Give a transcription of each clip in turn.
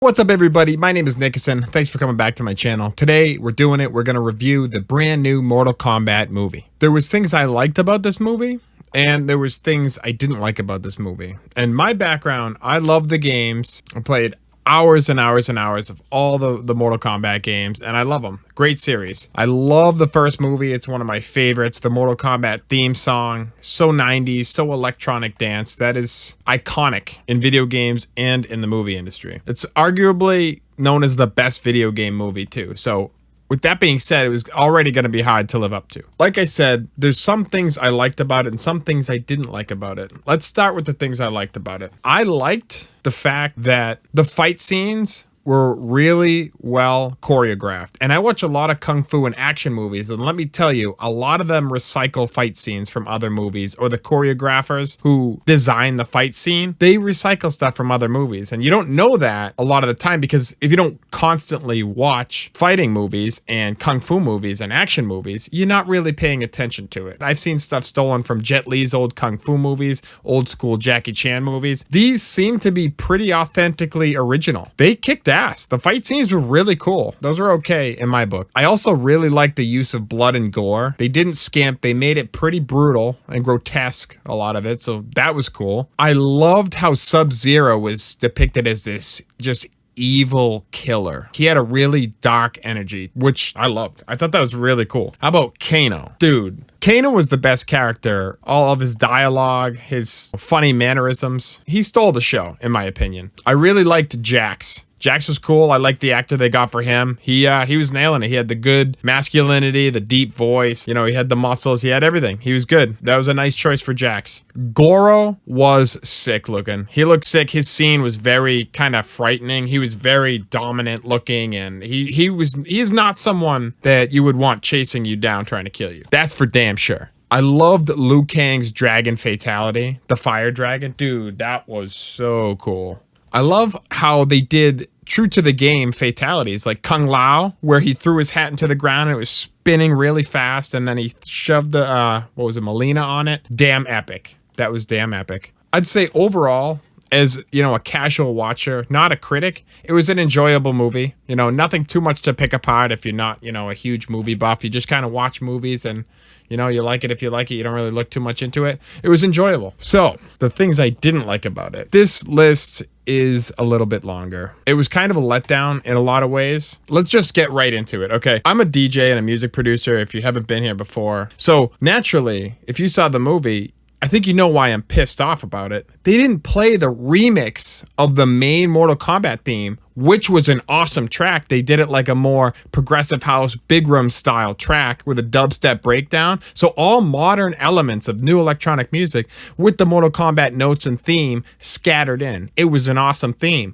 What's up, everybody? My name is NIKASIN. Thanks for coming back to my channel. Today, we're doing it. We're going to review the brand new Mortal Kombat movie. There was things I liked about this movie, and there was things I didn't like about this movie. And my background, I love the games. I played hours and hours and hours of all the Mortal Kombat games, and I love them. Great series. I love the first movie. It's one of my favorites. The Mortal Kombat theme song, so 90s, so electronic dance. That is iconic in video games and in the movie industry. It's arguably known as the best video game movie too. So with that being said, it was already going to be hard to live up to. Like I said, there's some things I liked about it and some things I didn't like about it. Let's start with the things I liked about it. I liked the fact that the fight scenes were really well choreographed. And I watch a lot of kung fu and action movies, and let me tell you, a lot of them recycle fight scenes from other movies, or the choreographers who design the fight scene, they recycle stuff from other movies. And you don't know that a lot of the time, because if you don't constantly watch fighting movies and kung fu movies and action movies, you're not really paying attention to it. I've seen stuff stolen from Jet Li's old kung fu movies, old school Jackie Chan movies. These seem to be pretty authentically original. They kicked ass. The fight scenes were really cool. Those were okay in my book. I also really liked the use of blood and gore. They didn't skimp. They made it pretty brutal and grotesque, a lot of it, so that was cool. I loved how Sub-Zero was depicted as this just evil killer. He had a really dark energy, which I loved. I thought that was really cool. How about Kano? Dude, Kano was the best character. All of his dialogue, his funny mannerisms. He stole the show, in my opinion. I really liked Jax. Jax was cool. I liked the actor they got for him. He was nailing it. He had the good masculinity, the deep voice. You know, he had the muscles. He had everything. He was good. That was a nice choice for Jax. Goro was sick looking. He looked sick. His scene was very kind of frightening. He was very dominant looking, and he is not someone that you would want chasing you down trying to kill you. That's for damn sure. I loved Liu Kang's dragon fatality, the fire dragon. Dude, that was so cool. I love how they did true to the game fatalities, like Kung Lao, where he threw his hat into the ground and it was spinning really fast, and then he shoved the Melina on it. Damn epic. That was damn epic. I'd say overall, as you know, a casual watcher, not a critic, it was an enjoyable movie. You know, nothing too much to pick apart if you're not, you know, a huge movie buff. You just kind of watch movies and, you know, you like it if you like it. You don't really look too much into it. It was enjoyable. So, the things I didn't like about it. This list is a little bit longer. It was kind of a letdown in a lot of ways. Let's just get right into it, okay? I'm a DJ and a music producer, if you haven't been here before. So, naturally, if you saw the movie, I think you know why I'm pissed off about it. They didn't play the remix of the main Mortal Kombat theme, which was an awesome track. They did it like a more progressive house, big room style track with a dubstep breakdown. So all modern elements of new electronic music with the Mortal Kombat notes and theme scattered in. It was an awesome theme.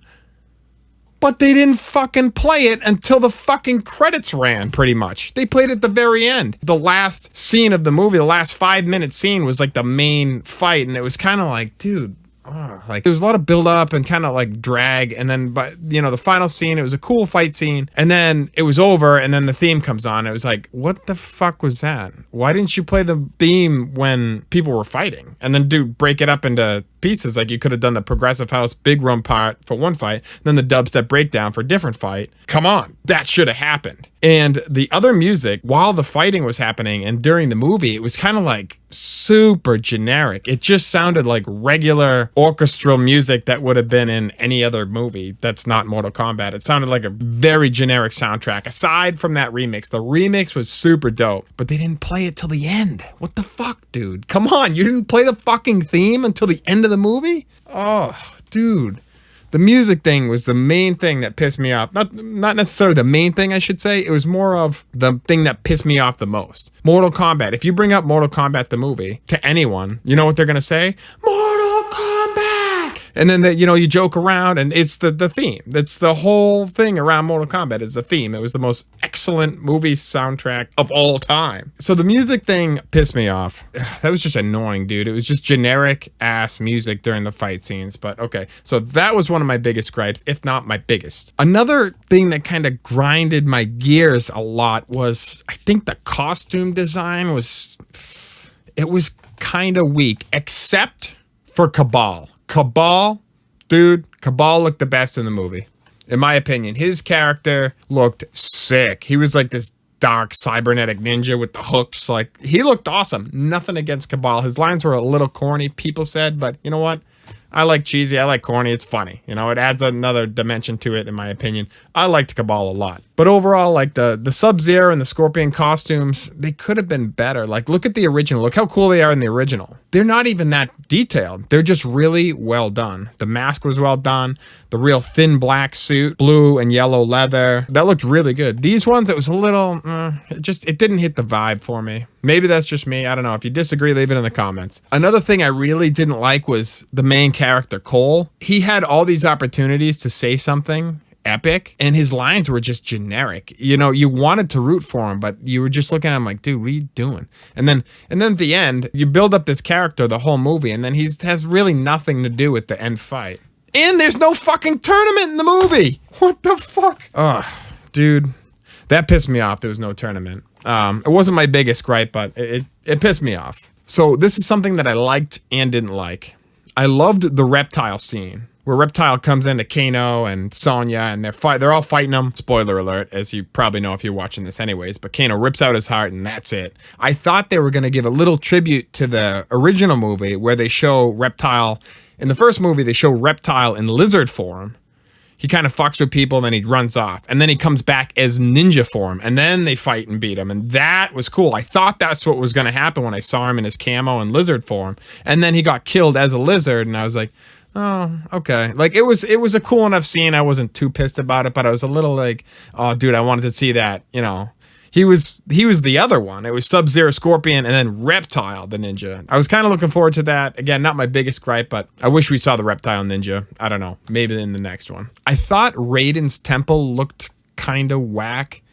But they didn't fucking play it until the fucking credits ran, pretty much. They played it at the very end. The last scene of the movie, the last 5-minute scene was like the main fight, and it was kind of like, dude, like there was a lot of build up and kind of like drag, and then, but you know, the final scene, it was a cool fight scene, and then it was over, and then the theme comes on. It was like, what the fuck was that? Why didn't you play the theme when people were fighting? And then break it up into pieces. Like you could have done the progressive house big room part for one fight, then the dubstep breakdown for a different fight. Come on, that should have happened. And the other music, while the fighting was happening and during the movie, it was kind of like super generic. It just sounded like regular orchestral music that would have been in any other movie that's not Mortal Kombat. It sounded like a very generic soundtrack. Aside from that remix, the remix was super dope, but they didn't play it till the end. What the fuck, dude? Come on, you didn't play the fucking theme until the end of the movie? Oh, dude. The music thing was the main thing that pissed me off. Not necessarily the main thing, I should say. It was more of the thing that pissed me off the most. Mortal Kombat. If you bring up Mortal Kombat the movie to anyone, you know what they're going to say? Mortal Kombat! And then, you know, you joke around, and it's the theme. That's the whole thing around Mortal Kombat is the theme. It was the most excellent movie soundtrack of all time. So the music thing pissed me off. That was just annoying, dude. It was just generic-ass music during the fight scenes. But okay, so that was one of my biggest gripes, if not my biggest. Another thing that kind of grinded my gears a lot was, I think the costume design was kind of weak, except for Cabal. Cabal, dude, Cabal looked the best in the movie. In my opinion, his character looked sick. He was like this dark cybernetic ninja with the hooks. Like, he looked awesome. Nothing against Cabal. His lines were a little corny, people said, but you know what? I like cheesy. I like corny. It's funny. You know, it adds another dimension to it, in my opinion. I liked Cabal a lot. But overall, like the Sub-Zero and the Scorpion costumes, they could have been better. Like, look at the original. Look how cool they are in the original. They're not even that detailed. They're just really well done. The mask was well done. The real thin black suit, blue and yellow leather. That looked really good. These ones, it was a little, it didn't hit the vibe for me. Maybe that's just me. I don't know. If you disagree, leave it in the comments. Another thing I really didn't like was the main character, Cole. He had all these opportunities to say something epic, and his lines were just generic. You know, you wanted to root for him, but you were just looking at him like, dude, what are you doing? And then at the end, you build up this character the whole movie, and then he has really nothing to do with the end fight. And there's no fucking tournament in the movie. What the fuck? Ugh, dude, that pissed me off. There was no tournament. It wasn't my biggest gripe, but it pissed me off. So this is something that I liked and didn't like. I loved the reptile scene, where Reptile comes into Kano and Sonya, and they're all fighting him. Spoiler alert, as you probably know if you're watching this anyways, but Kano rips out his heart, and that's it. I thought they were going to give a little tribute to the original movie, where they show Reptile. In the first movie, they show Reptile in lizard form. He kind of fucks with people, and then he runs off. And then he comes back as ninja form, and then they fight and beat him. And that was cool. I thought that's what was going to happen when I saw him in his camo and lizard form. And then he got killed as a lizard, and I was like, oh, okay. Like, it was a cool enough scene. I wasn't too pissed about it, but I was a little like, oh, dude, I wanted to see that, you know. He was the other one. It was Sub-Zero, Scorpion, and then Reptile, the ninja. I was kind of looking forward to that. Again, not my biggest gripe, but I wish we saw the Reptile ninja. I don't know. Maybe in the next one. I thought Raiden's temple looked kind of whack.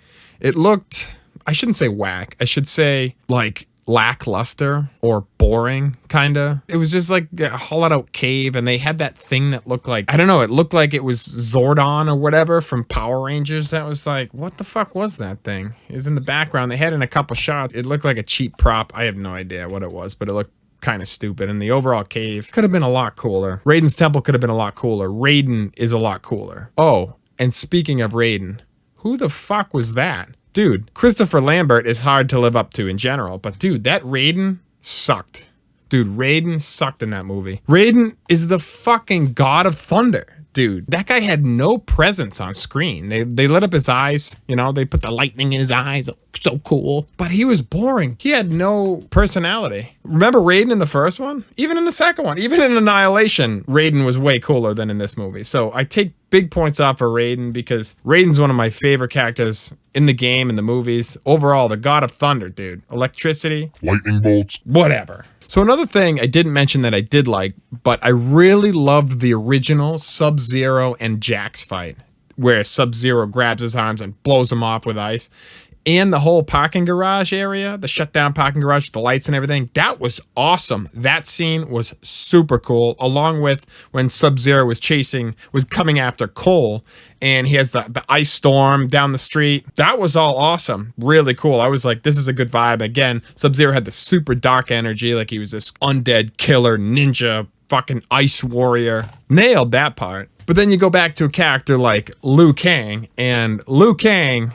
It looked, I shouldn't say whack. I should say, like, lackluster or boring, kinda. It was just like a hollowed out cave, and they had that thing that looked like, I don't know, it looked like it was Zordon or whatever from Power Rangers. That was like, what the fuck was that thing? It was in the background. They had it in a couple shots. It looked like a cheap prop. I have no idea what it was, but it looked kind of stupid. And the overall cave could have been a lot cooler. Raiden's temple could have been a lot cooler. Raiden is a lot cooler. Oh, and speaking of Raiden, who the fuck was that? Dude, Christopher Lambert is hard to live up to in general, but dude, that Raiden sucked. Dude, Raiden sucked in that movie. Raiden is the fucking god of thunder. Dude, that guy had no presence on screen. They lit up his eyes, you know, they put the lightning in his eyes. So cool. But he was boring. He had no personality. Remember Raiden in the first one? Even in the second one, even in Annihilation, Raiden was way cooler than in this movie. So I take big points off for Raiden, because Raiden's one of my favorite characters in the game, in the movies. Overall, the god of thunder, dude. Electricity. Lightning bolts. Whatever. So another thing I didn't mention that I did like, but I really loved the original Sub-Zero and Jax fight, where Sub-Zero grabs his arms and blows him off with ice. And the whole parking garage area, the shutdown parking garage with the lights and everything, that was awesome. That scene was super cool, along with when Sub-Zero was coming after Cole, and he has the ice storm down the street. That was all awesome. Really cool. I was like, this is a good vibe. Again, Sub-Zero had the super dark energy, like he was this undead killer ninja, fucking ice warrior. Nailed that part. But then you go back to a character like Liu Kang, and Liu Kang,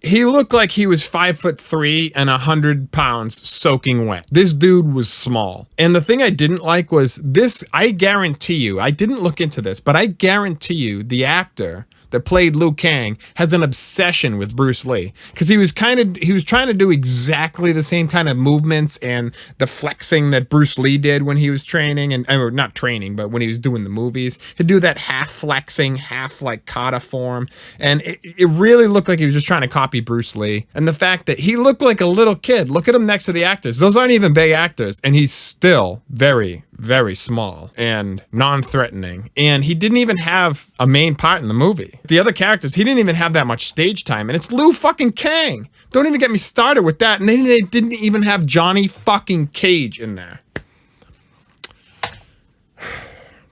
he looked like he was 5'3" and 100 pounds soaking wet. This dude was small. And the thing I didn't like was this, I guarantee you, I didn't look into this, but I guarantee you the actor that played Liu Kang has an obsession with Bruce Lee, because he was trying to do exactly the same kind of movements and the flexing that Bruce Lee did when he was training, and or not training, but when he was doing the movies. He'd do that half flexing, half like kata form, and it really looked like he was just trying to copy Bruce Lee. And the fact that he looked like a little kid, look at him next to the actors. Those aren't even big actors, and he's still very, very small and non-threatening. And he didn't even have a main part in the movie. The other characters, he didn't even have that much stage time, and it's Liu fucking Kang. Don't even get me started with that. And they didn't even have Johnny fucking Cage in there.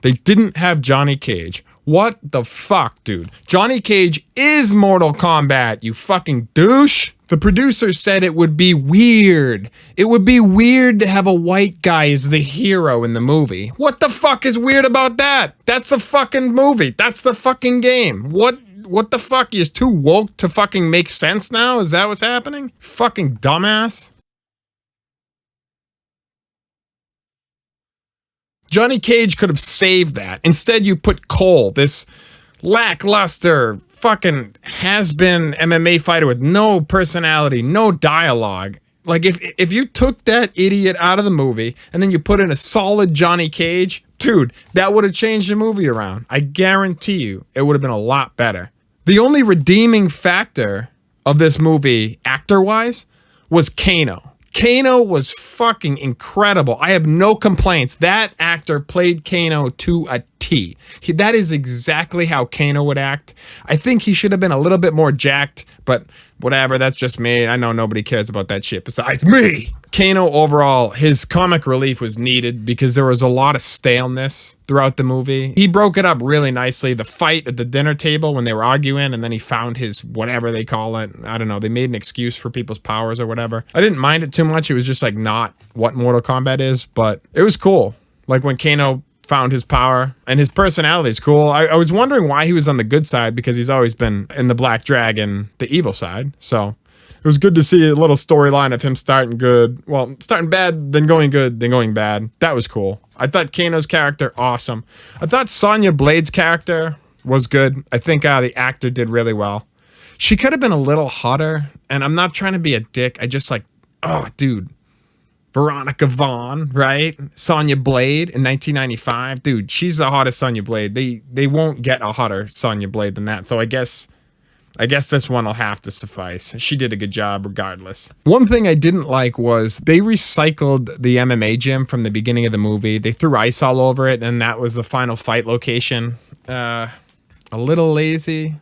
They didn't have Johnny Cage. What the fuck, dude? Johnny Cage is Mortal Kombat, you fucking douche. The producer said it would be weird. It would be weird to have a white guy as the hero in the movie. What the fuck is weird about that? That's the fucking movie. That's the fucking game. What the fuck? You're too woke to fucking make sense now? Is that what's happening? Fucking dumbass. Johnny Cage could have saved that. Instead, you put Cole, this lackluster, fucking has-been MMA fighter with no personality, no dialogue. Like, if you took that idiot out of the movie and then you put in a solid Johnny Cage, dude, that would have changed the movie around. I guarantee you, it would have been a lot better. The only redeeming factor of this movie, actor-wise, was Kano. Kano was fucking incredible. I have no complaints. That actor played Kano to a T. That is exactly how Kano would act. I think he should have been a little bit more jacked, but whatever, that's just me. I know nobody cares about that shit besides me. Kano, overall, his comic relief was needed because there was a lot of staleness throughout the movie. He broke it up really nicely. The fight at the dinner table when they were arguing, and then he found his whatever they call it. I don't know. They made an excuse for people's powers or whatever. I didn't mind it too much. It was just like not what Mortal Kombat is, but it was cool. Like when Kano found his power, and his personality is cool. I was wondering why he was on the good side, because he's always been in the Black Dragon, the evil side. So it was good to see a little storyline of him starting good. Well, starting bad, then going good, then going bad. That was cool. I thought Kano's character, awesome. I thought Sonia Blade's character was good. I think the actor did really well. She could have been a little hotter, and I'm not trying to be a dick. I just like, oh, dude. Veronica Vaughn, right? Sonya Blade in 1995. Dude, she's the hottest Sonya Blade. They won't get a hotter Sonya Blade than that. So I guess this one will have to suffice. She did a good job regardless. One thing I didn't like was they recycled the MMA gym from the beginning of the movie. They threw ice all over it, and that was the final fight location. A little lazy.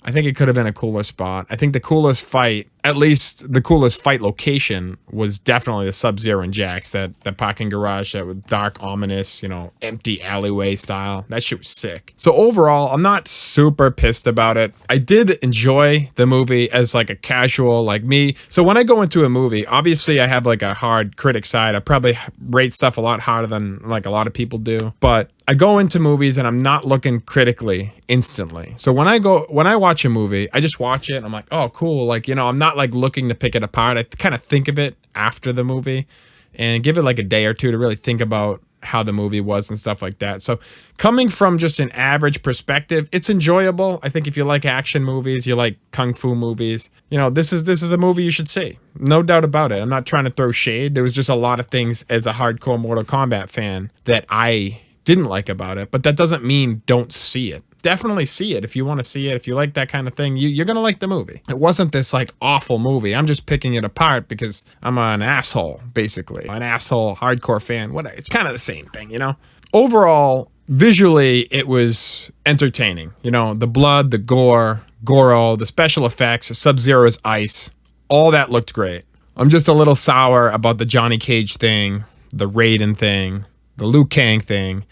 I think it could have been a cooler spot. I think the coolest fight, at least the coolest fight location, was definitely the Sub-Zero and Jax, that parking garage, that with dark, ominous, you know, empty alleyway style. That shit was sick. So overall, I'm not super pissed about it. I did enjoy the movie as like a casual, like me. So when I go into a movie, obviously I have like a hard critic side. I probably rate stuff a lot harder than like a lot of people do. But I go into movies and I'm not looking critically instantly. So when I watch a movie, I just watch it and I'm like, oh, cool. Like, you know, I'm not like looking to pick it apart. I kind of think of it after the movie and give it like a day or two to really think about how the movie was and stuff like that. So coming from just an average perspective, it's enjoyable. I think if you like action movies, you like kung fu movies, you know, this is a movie you should see. No doubt about it. I'm not trying to throw shade. There was just a lot of things as a hardcore Mortal Kombat fan that I didn't like about it, but that doesn't mean don't see it. Definitely see it if you want to see it. If you like that kind of thing, you're going to like the movie. It wasn't this like awful movie. I'm just picking it apart because I'm an asshole, basically. An asshole hardcore fan. What? It's kind of the same thing, you know? Overall, visually, it was entertaining. You know, the blood, the gore, Goro, the special effects, Sub-Zero's ice, all that looked great. I'm just a little sour about the Johnny Cage thing, the Raiden thing, the Liu Kang thing.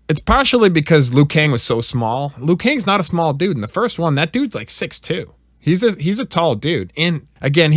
It's partially because Liu Kang was so small. Liu Kang's not a small dude. In the first one, that dude's like 6'2". He's a tall dude. And again,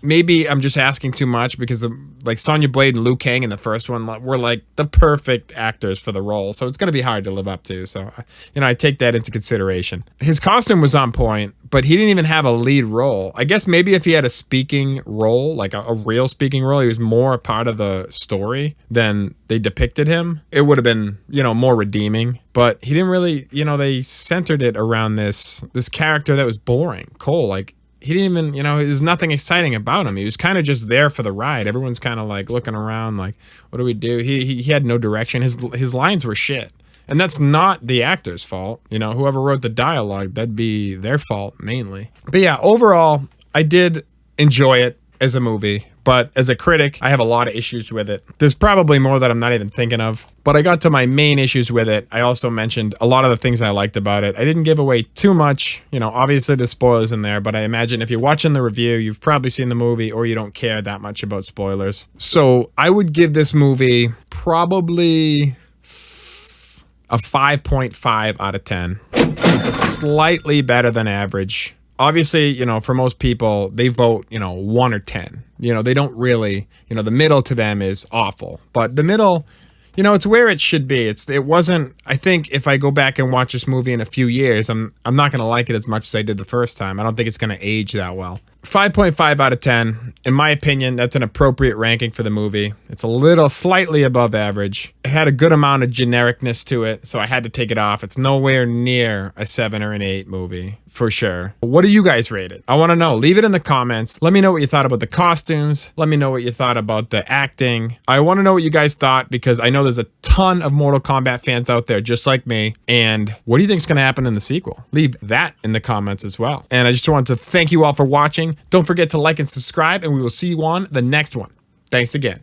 maybe I'm just asking too much because like Sonya Blade and Liu Kang in the first one were like the perfect actors for the role. So it's going to be hard to live up to. So, you know, I take that into consideration. His costume was on point, but he didn't even have a lead role. I guess maybe if he had a speaking role, like a real speaking role, he was more a part of the story than they depicted him. It would have been, you know, more redeeming. But he didn't really, you know, they centered it around this character that was boring. Cole, like, he didn't even, you know, there's nothing exciting about him. He was kind of just there for the ride. Everyone's kind of like looking around like, what do we do? He had no direction. His lines were shit. And that's not the actor's fault. You know, whoever wrote the dialogue, that'd be their fault mainly. But yeah, overall, I did enjoy it as a movie. But as a critic, I have a lot of issues with it. There's probably more that I'm not even thinking of. But I got to my main issues with it. I also mentioned a lot of the things I liked about it. I didn't give away too much. You know, obviously there's spoilers in there, but I imagine if you're watching the review, you've probably seen the movie or you don't care that much about spoilers. So I would give this movie probably a 5.5 out of 10. So it's a slightly better than average. Obviously, you know, for most people, they vote, you know, 1 or 10. You know, they don't really, you know, the middle to them is awful. But the middle, you know, it's where it should be. It wasn't, I think if I go back and watch this movie in a few years, I'm not going to like it as much as I did the first time. I don't think it's going to age that well. 5.5 out of 10. In my opinion, that's an appropriate ranking for the movie. It's a little slightly above average. It had a good amount of genericness to it, so I had to take it off. It's nowhere near a 7 or an 8 movie, for sure. What do you guys rate it? I want to know. Leave it in the comments. Let me know what you thought about the costumes. Let me know what you thought about the acting. I want to know what you guys thought because I know there's a ton of Mortal Kombat fans out there just like me. And what do you think is going to happen in the sequel? Leave that in the comments as well. And I just want to thank you all for watching. Don't forget to like and subscribe, and we will see you on the next one. Thanks again.